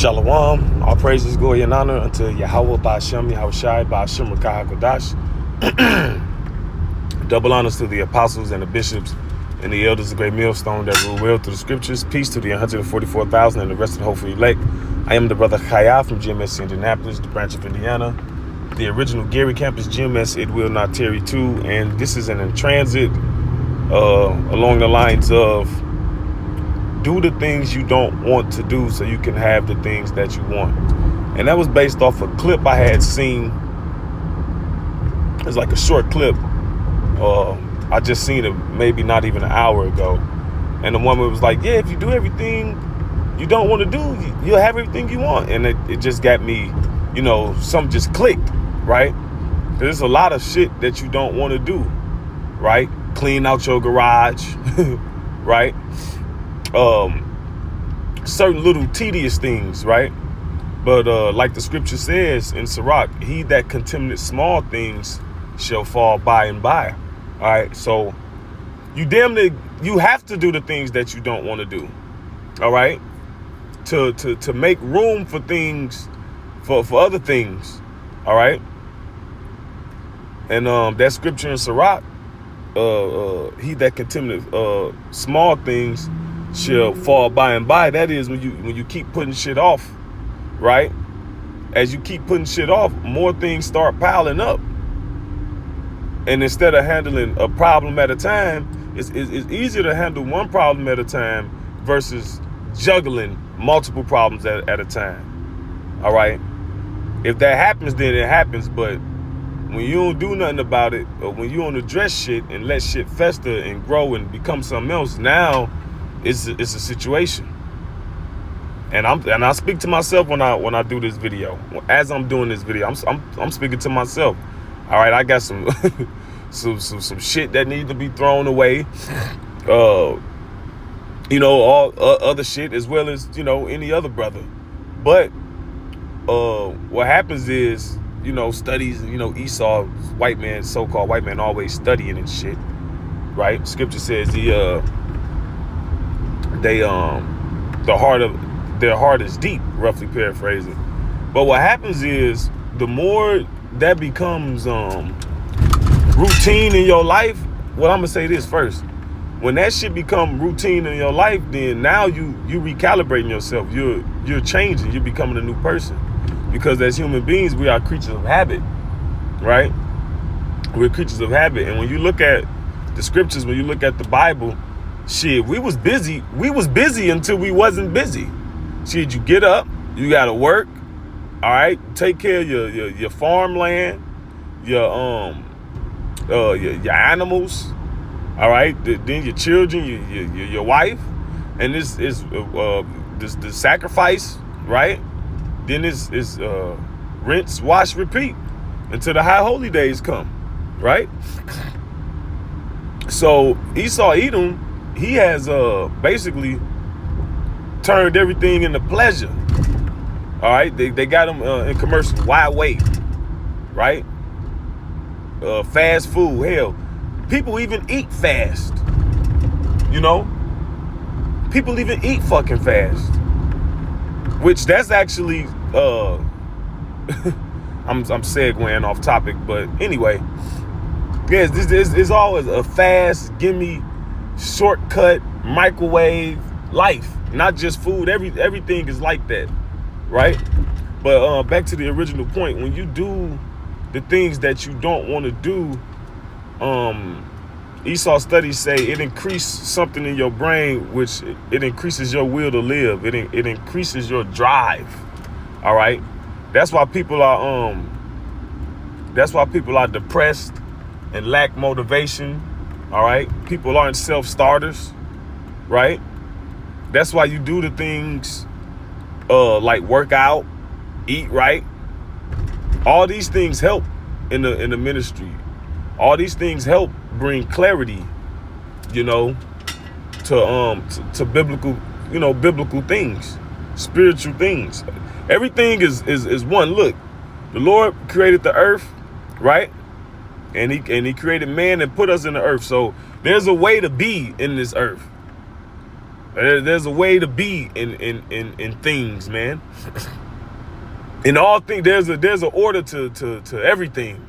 Shalom, all praises, glory, and honor unto Yahweh Ba'ashem, Yahushai, Ba'ashem, Rakah HaKodash. Double honors to the apostles and the bishops and the elders of Great Millstone that rule well through the scriptures. Peace to the 144,000 and the rest of the hopeful elect. I am the brother Chaya from GMS Indianapolis, the branch of Indiana. The original Gary campus, GMS It Will Not Tarry 2. And this is an in transit along the lines of do the things you don't want to do so you can have the things that you want. And that was based off a clip I had seen. It was like a short clip. I just seen it maybe not even an hour ago. And the woman was like, yeah, if you do everything you don't want to do, you'll have everything you want. And it just got me, something just clicked, right? There's a lot of shit that you don't want to do, right? Clean out your garage, right? Certain little tedious things, right? But like the scripture says in Sirach, he that contemneth small things shall fall by and by. All right, so you have to do the things that you don't want to do. All right, to make room for things, for other things. All right, and that scripture in Sirach, he that contemneth small things shall fall by and by. That is when you keep putting shit off, right? As you keep putting shit off, more things start piling up. And instead of handling a problem at a time, it's easier to handle one problem at a time versus juggling multiple problems at a time. All right? If that happens, then it happens. But when you don't do nothing about it, or when you don't address shit and let shit fester and grow and become something else, now it's a situation. And I speak to myself when I do this video. As I'm doing this video, I'm speaking to myself. All right, I got some some shit that needs to be thrown away. All other shit as well as any other brother. But what happens is studies. Esau, white man, so-called white man, always studying and shit. Right? Scripture says their heart is deep, roughly paraphrasing. But what happens is the more that becomes routine in your life, well, I'm gonna say this first. When that shit become routine in your life, then now you recalibrating yourself. You're changing. You're becoming a new person. Because as human beings, we are creatures of habit, right? We're creatures of habit. And when you look at the scriptures, when you look at the Bible, shit, we was busy. We was busy until we wasn't busy. Shit, you get up, you gotta work. All right, take care of your farmland, your animals. All right, then your children, your wife, and this is the sacrifice, right? Then it's rinse, wash, repeat until the high holy days come, right? So Esau Edom, he has basically turned everything into pleasure. All right, they got them in commercials. Why wait? Right? Fast food. Hell, people even eat fast. People even eat fucking fast. Which that's actually I'm segueing off topic, but anyway, yes, this is always a fast, gimme, shortcut, microwave life. Not just food. Everything is like that. Right? But back to the original point, when you do the things that you don't want to do, Esau studies say it increases something in your brain, which it increases your will to live. It increases your drive. All right? That's why people are depressed and lack motivation. All right? People aren't self-starters. Right? That's why you do the things like work out, eat right. All these things help in the ministry. All these things help bring clarity, to biblical, biblical things, spiritual things. Everything is one. Look, the Lord created the earth, right? And he created man and put us in the earth. So there's a way to be in this earth. There's a way to be in things, man. In all things, there's an order to everything.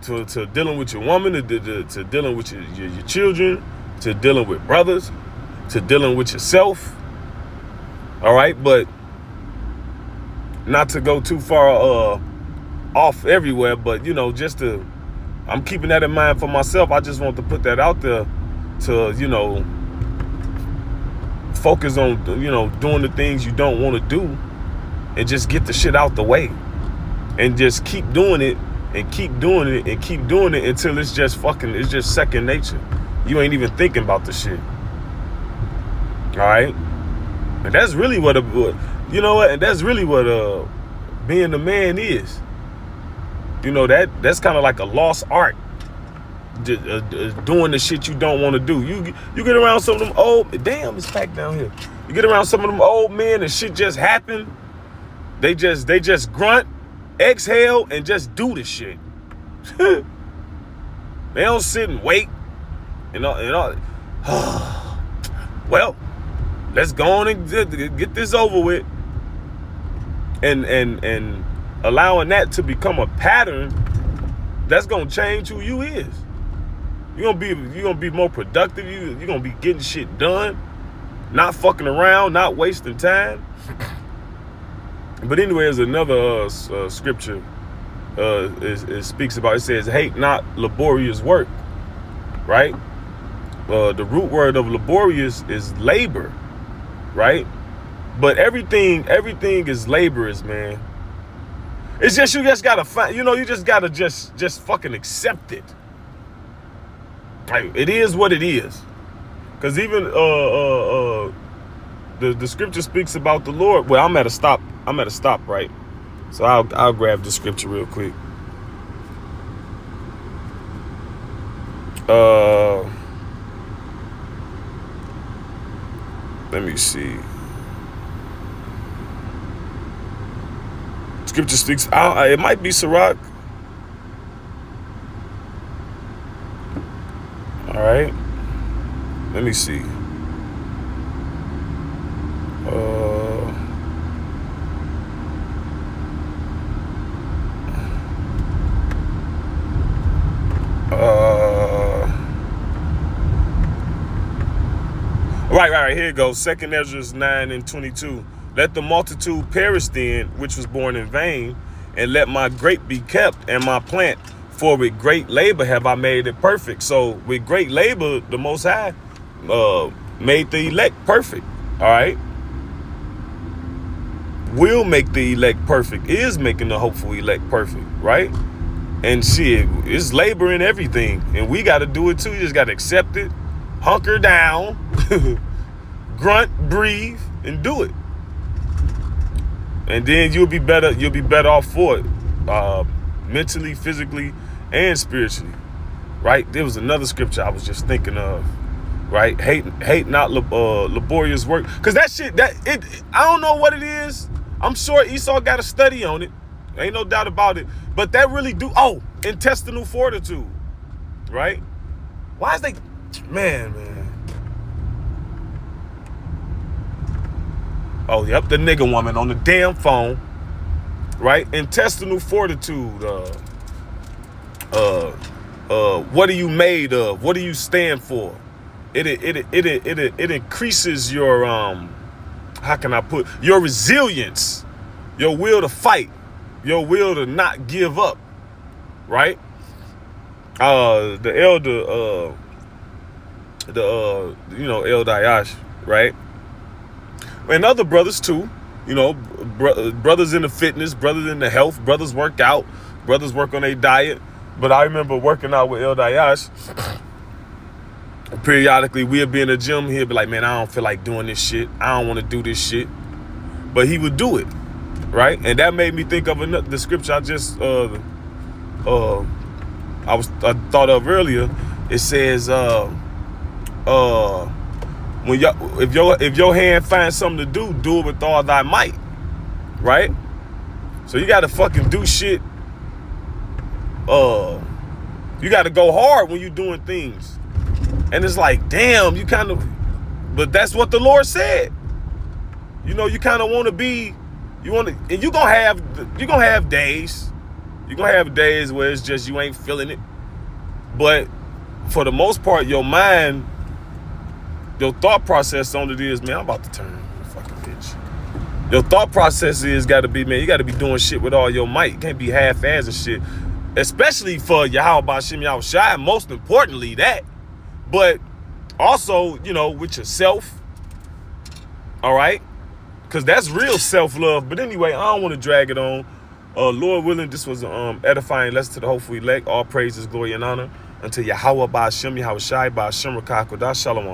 To dealing with your woman, to dealing with your children, to dealing with brothers, to dealing with yourself. All right, but not to go too far off everywhere, but just to, I'm keeping that in mind for myself. I just want to put that out there to, focus on, doing the things you don't want to do and just get the shit out the way and just keep doing it and keep doing it and keep doing it until it's just second nature. You ain't even thinking about the shit. All right. And that's really what, and that's really what being a man is. That's kind of like a lost art. Doing the shit you don't want to do. You get around some of them old, damn, it's packed down here. You get around some of them old men and shit just happen. They just grunt, exhale, and just do the shit. They don't sit and wait. Well, let's go on and get this over with. And allowing that to become a pattern, that's gonna change who you is. You're gonna be more productive. You're gonna be getting shit done, not fucking around, not wasting time. But anyway, there's another scripture it speaks about. It says, "Hate not laborious work." Right? The root word of laborious is labor. Right? But everything is laborious, man. It's just you just gotta find. You just gotta just fucking accept it. Like, it is what it is. Because even the scripture speaks about the Lord. Well, I'm at a stop, right? So I'll grab the scripture real quick. Let me see. Scripture speaks. It might be Sirach. All right. Let me see. Right. Here it goes. 2 Ezra 9:22. Let the multitude perish then, which was born in vain, and let my grape be kept and my plant. For with great labor have I made it perfect. So with great labor, the Most High made the elect perfect. All right. Will make the elect perfect. Is making the hopeful elect perfect. Right. And shit, it's labor in everything. And we got to do it too. You just got to accept it. Hunker down. Grunt, breathe, and do it. And then you'll be better off for it. Mentally, physically, and spiritually. Right? There was another scripture I was just thinking of. Right? Hate not laborious work. Because that shit, I don't know what it is. I'm sure Esau got a study on it. Ain't no doubt about it. But that really intestinal fortitude. Right? Why is they... Man. Oh, yep, the nigga woman on the damn phone. Right? Intestinal fortitude. What are you made of? What do you stand for? It increases your how can I put your resilience, your will to fight, your will to not give up. Right? The elder El Dayash, right? And other brothers too, brothers in the fitness, brothers in the health, brothers work out, brothers work on their diet. But I remember working out with El Dayash. Periodically, we'd be in the gym. He'd be like, man, I don't feel like doing this shit. I don't want to do this shit. But he would do it, right? And that made me think of the scripture I just I thought of earlier. It says, if your hand finds something to do it with all thy might, right? So you got to fucking do shit. You got to go hard when you're doing things, and it's like, damn, you kind of But that's what the Lord said. You know, you kind of want to be, and you're gonna have days. You're gonna have days where it's just you ain't feeling it. But for the most part, your mind, your thought process on it is, man, I'm about to turn the fucking bitch. Your thought process is gotta be, man, you gotta be doing shit with all your might. You can't be half-assing shit. Especially for Yahweh Ba'Shem Yahushua, most importantly that. But also, you know, with yourself. All right? Because that's real self-love. But anyway, I don't want to drag it on. Lord willing, this was an edifying lesson to the hopeful elect. All praises, glory, and honor unto Yahweh Ba'Shem Yahushua Ba'Shem Rakah Kodash Shalom.